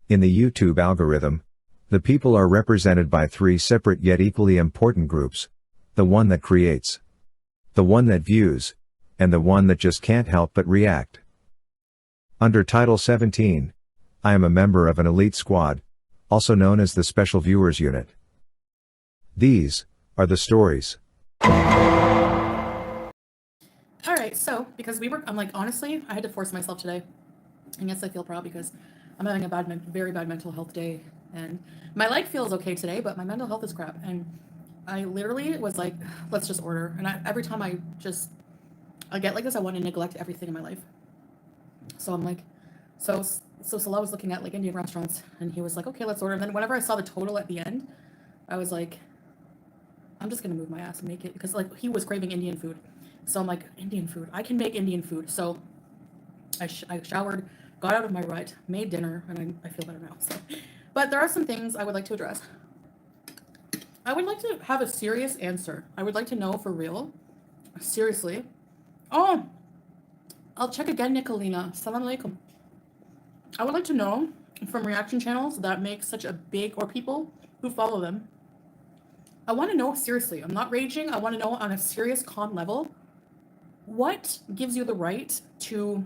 In the YouTube algorithm, the people are represented by three separate yet equally important groups: the one that creates, the one that views, and the one that just can't help but react. Under Title 17, I am a member of an elite squad, also known as the Special Viewers Unit. These are the stories. Alright, so, because I'm like, honestly, I had to force myself today. And yes, I feel proud because I'm having a very bad mental health day. And my leg feels okay today, but my mental health is crap. And I literally was like, let's just order. And every time I get like this, I want to neglect everything in my life. So I'm like, so Salah was looking at like Indian restaurants and he was like, okay, let's order. And then whenever I saw the total at the end, I was like, I'm just going to move my ass and make it, because like he was craving Indian food. So I'm like, Indian food, I can make Indian food. So I showered, got out of my rut, made dinner, and I feel better now. So, but there are some things I would like to address. I would like to have a serious answer. I would like to know for real. Seriously. Oh, I'll check again, Nicolina. Assalamu alaikum. I would like to know from reaction channels that make such a big, or people who follow them. I want to know seriously. I'm not raging. I want to know on a serious, calm level. What gives you the right to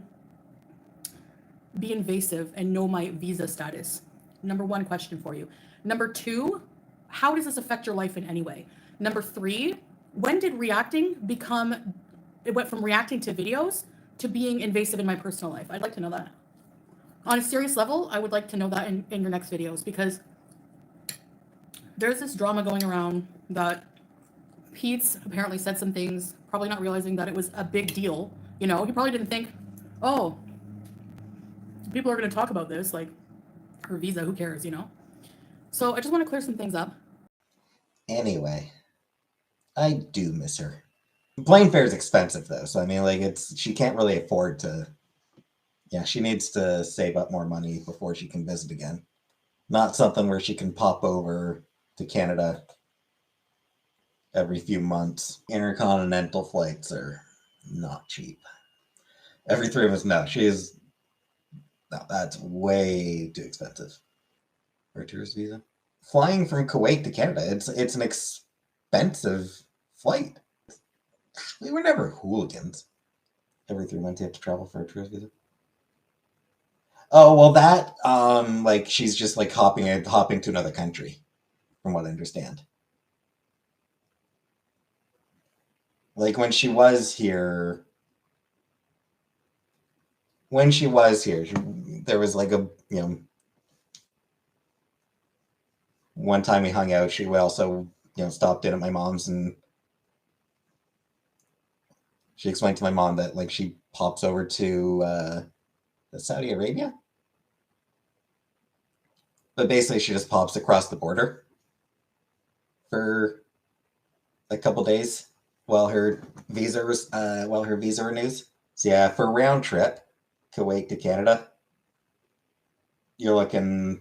be invasive and know my visa status? Number one question for you. Number two, how does this affect your life in any way? Number three, when did reacting become, it went from reacting to videos to being invasive in my personal life? I'd like to know that. On a serious level, I would like to know that in your next videos, because there's this drama going around that Peetz apparently said some things, probably not realizing that it was a big deal. You know, he probably didn't think, oh, people are going to talk about this, like her visa, who cares, you know? So I just want to clear some things up. Anyway, I do miss her. Plane fare is expensive though, so I mean, like, she can't really afford to. Yeah, she needs to save up more money before she can visit again. Not something where she can pop over to Canada every few months. Intercontinental flights are not cheap. Every 3 of us know no, that's way too expensive for a tourist visa. Flying from Kuwait to Canada, it's an expensive flight. We were never hooligans. Every 3 months you have to travel for a tourist visa. Oh, well, that, like, she's just, like, hopping to another country, from what I understand. Like, when she was here, there was, like, one time we hung out, she also, stopped in at my mom's, and she explained to my mom that, like, she pops over to, Saudi Arabia? But basically, she just pops across the border for a couple days while her visa renews. So yeah, for a round trip, Kuwait to Canada, you're looking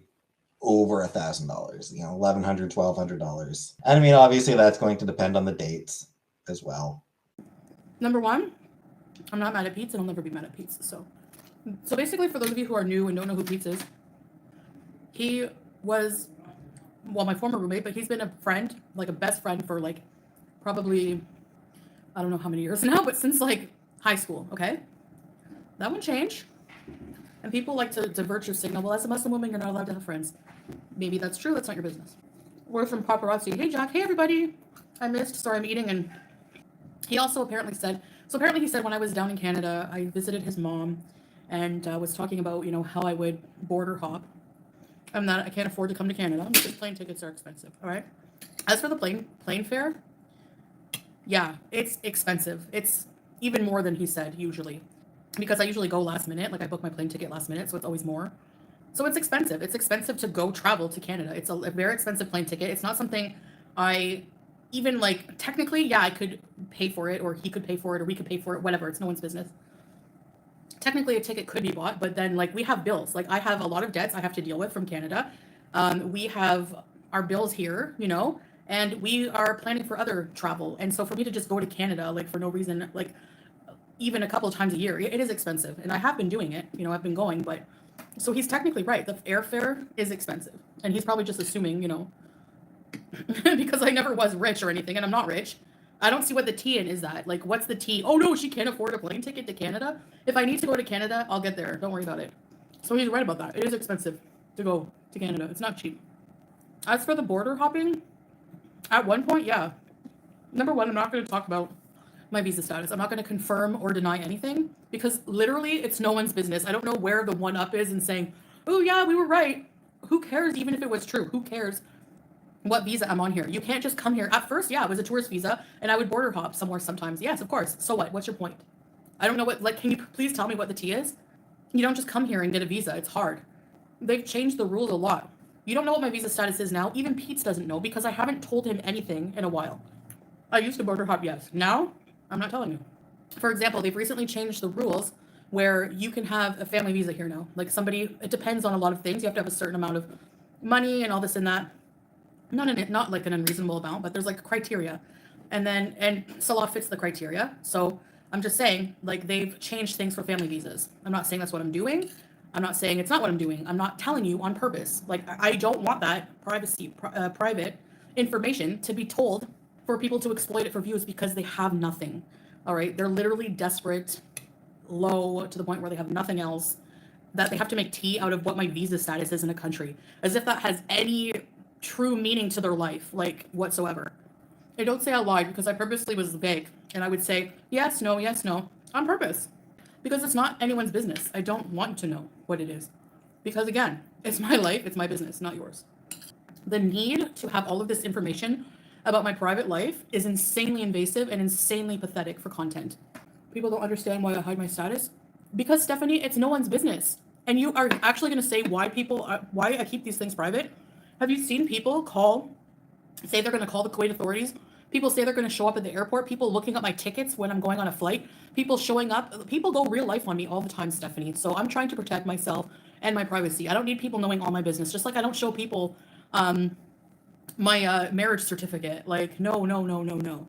over $1,000. $1,100, $1,200. And I mean, obviously, that's going to depend on the dates as well. Number one, I'm not mad at Peetz, and I'll never be mad at Peetz. So basically, for those of you who are new and don't know who Peetz is, he was, well, my former roommate, but he's been a friend, like a best friend for like probably, I don't know how many years now, but since like high school, okay? That won't change. And people like to virtue signal, well, as a Muslim woman, you're not allowed to have friends. Maybe that's true, that's not your business. Word from paparazzi, hey Jack, hey everybody, sorry, I'm eating. And he also apparently said, he said when I was down in Canada, I visited his mom and was talking about, how I would border hop. I can't afford to come to Canada because plane tickets are expensive, all right? As for the plane fare, yeah, it's expensive. It's even more than he said usually, because I usually go last minute, like I book my plane ticket last minute, so it's always more. So it's expensive. It's expensive to go travel to Canada. It's a very expensive plane ticket. It's not something I even like, technically, yeah, I could pay for it, or he could pay for it, or we could pay for it, whatever. It's no one's business. Technically, a ticket could be bought, but then like we have bills. Like I have a lot of debts I have to deal with from Canada. We have our bills here, and we are planning for other travel. And so for me to just go to Canada, like for no reason, like even a couple of times a year, it is expensive. And I have been doing it, I've been going, but So he's technically right. The airfare is expensive. And he's probably just assuming, because I never was rich or anything, and I'm not rich. I don't see what the T in is that. Like, what's the T? Oh, no, she can't afford a plane ticket to Canada. If I need to go to Canada, I'll get there. Don't worry about it. So he's right about that. It is expensive to go to Canada. It's not cheap. As for the border hopping, at one point, yeah. Number one, I'm not going to talk about my visa status. I'm not going to confirm or deny anything because literally it's no one's business. I don't know where the one up is and saying, oh, yeah, we were right. Who cares even if it was true? Who cares what visa I'm on here? You can't just come here. At first, yeah, it was a tourist visa and I would border hop somewhere sometimes. Yes, of course. So what? What's your point? I don't know what, like, can you please tell me what the T is? You don't just come here and get a visa. It's hard. They've changed the rules a lot. You don't know what my visa status is now. Even Peetz doesn't know because I haven't told him anything in a while. I used to border hop, yes. Now, I'm not telling you. For example, they've recently changed the rules where you can have a family visa here now. Like somebody, it depends on a lot of things. You have to have a certain amount of money and all this and that. Not like an unreasonable amount, but there's like criteria. And Salah fits the criteria. So I'm just saying, like, they've changed things for family visas. I'm not saying that's what I'm doing. I'm not saying it's not what I'm doing. I'm not telling you on purpose. Like, I don't want that private information to be told for people to exploit it for views because they have nothing. All right. They're literally desperate, low to the point where they have nothing else, that they have to make tea out of what my visa status is in a country, as if that has any true meaning to their life, like whatsoever. I don't say I lied because I purposely was vague and I would say yes, no, on purpose because it's not anyone's business. I don't want to know what it is because, again, it's my life, it's my business, not yours. The need to have all of this information about my private life is insanely invasive and insanely pathetic for content. People don't understand why I hide my status because, Stephanie, it's no one's business. And you are actually going to say why I keep these things private? Have you seen people say they're going to call the Kuwait authorities? People say they're going to show up at the airport. People looking up my tickets when I'm going on a flight. People showing up. People go real life on me all the time, Stephanie. So I'm trying to protect myself and my privacy. I don't need people knowing all my business. Just like I don't show people my marriage certificate. Like, no.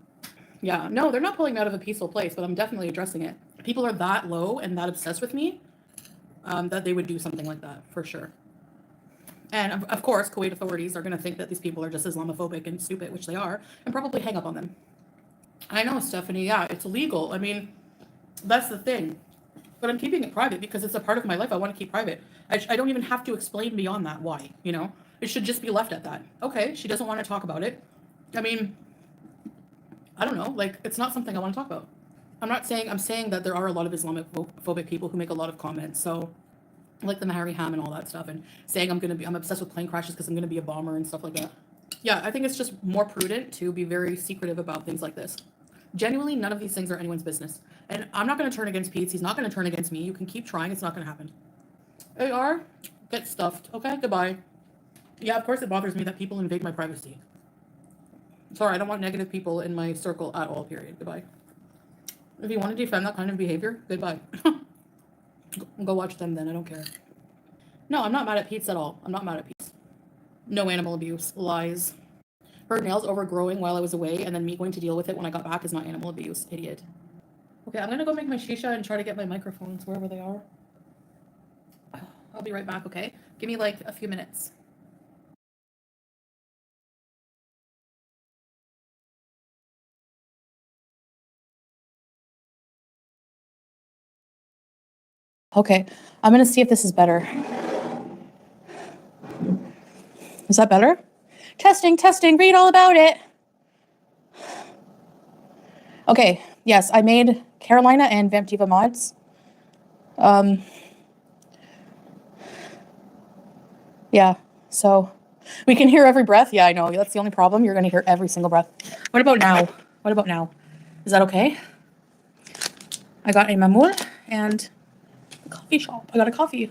Yeah, no, they're not pulling me out of a peaceful place, but I'm definitely addressing it. People are that low and that obsessed with me that they would do something like that, for sure. And of course, Kuwait authorities are going to think that these people are just Islamophobic and stupid, which they are, and probably hang up on them. I know, Stephanie, yeah, it's illegal. I mean, that's the thing. But I'm keeping it private because it's a part of my life I want to keep private. I don't even have to explain beyond that why, It should just be left at that. Okay, she doesn't want to talk about it. I mean, I don't know. Like, it's not something I want to talk about. I'm saying that there are a lot of Islamophobic people who make a lot of comments. So, like the Mariam and all that stuff, and saying I'm obsessed with plane crashes because I'm going to be a bomber and stuff like that. Yeah, I think it's just more prudent to be very secretive about things like this. Genuinely, none of these things are anyone's business. And I'm not going to turn against Peetz. He's not going to turn against me. You can keep trying. It's not going to happen. AR, get stuffed. Okay, goodbye. Yeah, of course it bothers me that people invade my privacy. Sorry, I don't want negative people in my circle at all, period. Goodbye. If you want to defend that kind of behavior, goodbye. Go watch them then. I don't care. No, I'm not mad at Peetz at all. I'm not mad at Peetz. No animal abuse. Lies. Her nails overgrowing while I was away and then me going to deal with it when I got back is not animal abuse. Idiot. Okay, I'm going to go make my shisha and try to get my microphones wherever they are. I'll be right back, okay? Give me like a few minutes. Okay, I'm going to see if this is better. Is that better? Testing, read all about it. Okay, yes, I made Carolina and Vamp Diva mods. Yeah, so we can hear every breath. Yeah, I know, that's the only problem. You're going to hear every single breath. What about now? Is that okay? I got a mamour and coffee shop. I got a coffee.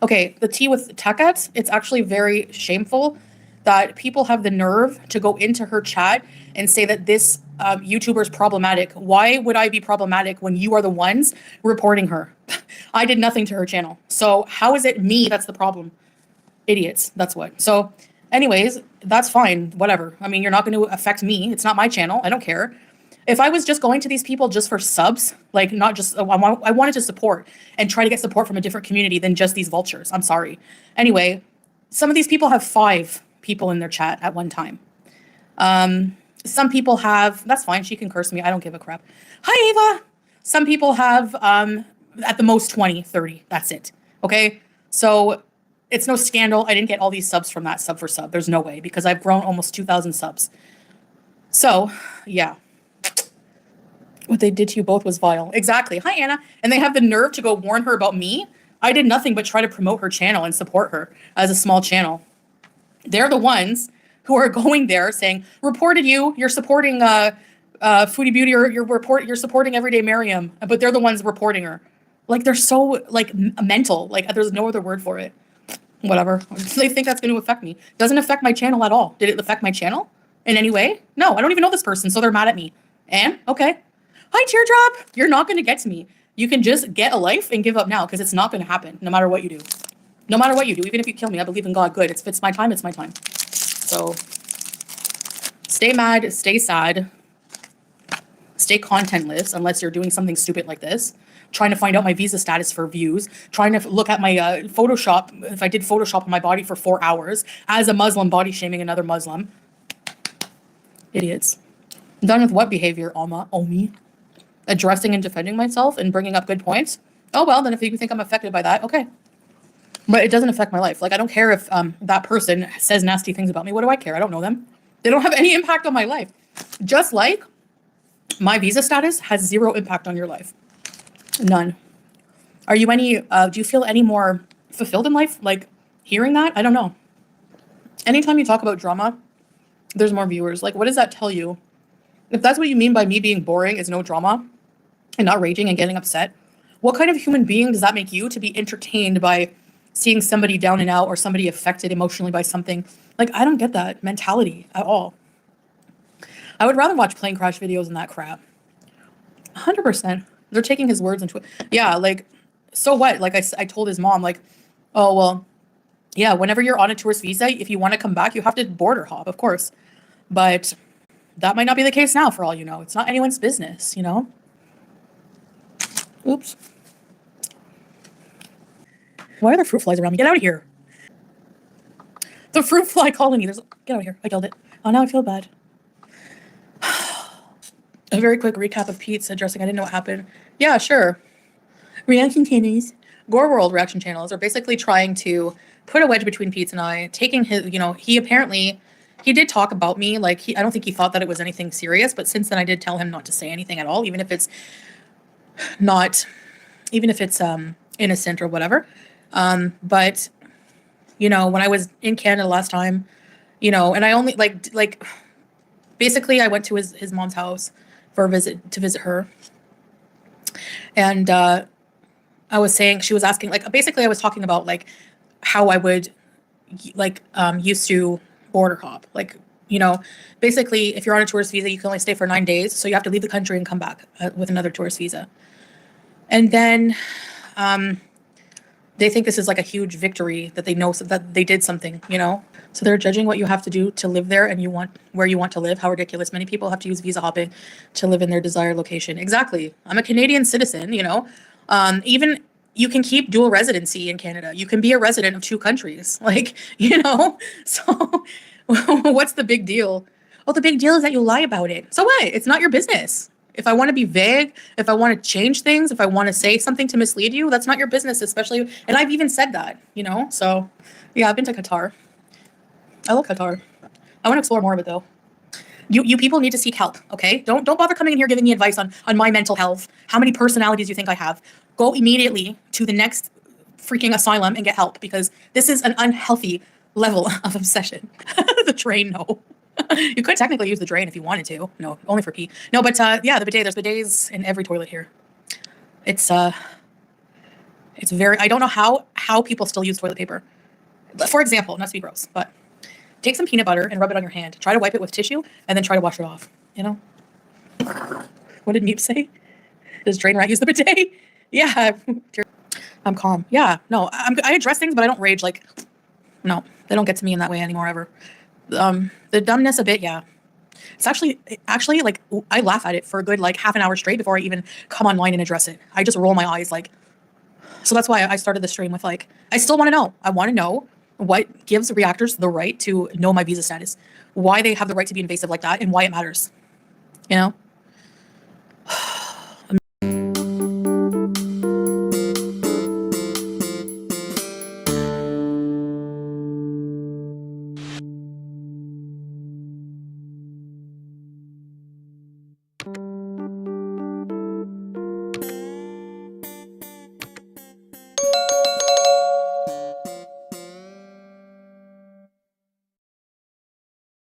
Okay, the tea with takat, it's actually very shameful that people have the nerve to go into her chat and say that this YouTuber is problematic. Why would I be problematic when you are the ones reporting her? I did nothing to her channel. So how is it me that's the problem? Idiots, that's what. So anyways, that's fine, whatever. I mean, you're not going to affect me. It's not my channel. I don't care. If I was just going to these people just for subs, like not just, I wanted to support and try to get support from a different community than just these vultures. I'm sorry. Anyway, some of these people have 5 people in their chat at one time. Some people have, that's fine. She can curse me. I don't give a crap. Hi, Ava. Some people have, at the most 20, 30. That's it. Okay. So it's no scandal. I didn't get all these subs from that sub for sub. There's no way, because I've grown almost 2,000 subs. So yeah. What they did to you both was vile. Exactly. Hi, Anna. And they have the nerve to go warn her about me. I did nothing but try to promote her channel and support her as a small channel. They're the ones who are going there saying, reported you, you're supporting Foodie Beauty, or you're supporting Everyday Mariam, but they're the ones reporting her. Like, they're so like mental. Like, there's no other word for it. Whatever. They think that's going to affect me. Doesn't affect my channel at all. Did it affect my channel in any way? No, I don't even know this person, so they're mad at me. And okay. Hi, Teardrop. You're not going to get to me. You can just get a life and give up now, because it's not going to happen no matter what you do. No matter what you do, even if you kill me, I believe in God. Good. If it's my time, it's my time. So stay mad, stay sad, stay contentless unless you're doing something stupid like this. Trying to find out my visa status for views, trying to look at my Photoshop, if I did Photoshop on my body for 4 hours as a Muslim, body shaming another Muslim. Idiots. Done with what behavior, Omi? Addressing and defending myself and bringing up good points? Oh, well, then if you think I'm affected by that, okay. But it doesn't affect my life. Like, I don't care if that person says nasty things about me. What do I care? I don't know them. They don't have any impact on my life. Just like my visa status has 0 impact on your life. None. Are you any, do you feel any more fulfilled in life? Like, hearing that? I don't know. Anytime you talk about drama, there's more viewers. Like, what does that tell you? If that's what you mean by me being boring is no drama and not raging and getting upset, what kind of human being does that make you to be entertained by seeing somebody down and out or somebody affected emotionally by something? Like, I don't get that mentality at all. I would rather watch plane crash videos than that crap. 100%. They're taking his words into it. Yeah, like, so what? Like, I told his mom, like, oh, well, yeah, whenever you're on a tourist visa, if you want to come back, you have to border hop, of course. But that might not be the case now, for all you know. It's not anyone's business, you know? Oops. Why are there fruit flies around me? Get out of here. The fruit fly colony. Get out of here. I killed it. Oh, now I feel bad. A very quick recap of Peetz addressing, I didn't know what happened. Yeah, sure. Reaction channels, Gore World reaction channels are basically trying to put a wedge between Peetz and I, taking his, you know, he did talk about me. Like, I don't think he thought that it was anything serious, but since then I did tell him not to say anything at all, even if it's innocent or whatever. But, you know, when I was in Canada last time, you know, and I only like basically I went to his mom's house for a visit, to visit her. And I was saying, she was asking, like, basically I was talking about like how I would like used to border hop. Like, you know, basically if you're on a tourist visa, you can only stay for 9 days. So you have to leave the country and come back with another tourist visa. And then they think this is like a huge victory that they know that they did something, you know? So they're judging what you have to do to live there and where you want to live. How ridiculous. Many people have to use visa hopping to live in their desired location. Exactly. I'm a Canadian citizen, you know? Even you can keep dual residency in Canada. You can be a resident of 2 countries, like, you know? So what's the big deal? Well, the big deal is that you lie about it. So what? It's not your business. If I want to be vague, if I want to change things, if I want to say something to mislead you, that's not your business, especially, and I've even said that, you know? So yeah, I've been to Qatar. I love Qatar. I want to explore more of it though. You people need to seek help, okay? Don't bother coming in here giving me advice on my mental health. How many personalities you think I have? Go immediately to the next freaking asylum and get help, because this is an unhealthy level of obsession. The drain, no. You could technically use the drain if you wanted to. No, only for pee. No, but yeah, the bidet. There's bidets in every toilet here. It's very. I don't know how people still use toilet paper. For example, not to be gross, but take some peanut butter and rub it on your hand. Try to wipe it with tissue and then try to wash it off. You know. What did Meep say? Does Drain Rat use the bidet? Yeah. I'm calm. Yeah. No, I address things, but I don't rage. Like, no, they don't get to me in that way anymore ever. The dumbness a bit, yeah. It's actually like I laugh at it for a good like half an hour straight before I even come online and address it. I just roll my eyes like. So that's why I started the stream with like, I still want to know. I want to know what gives reactors the right to know my visa status, why they have the right to be invasive like that, and why it matters. You know.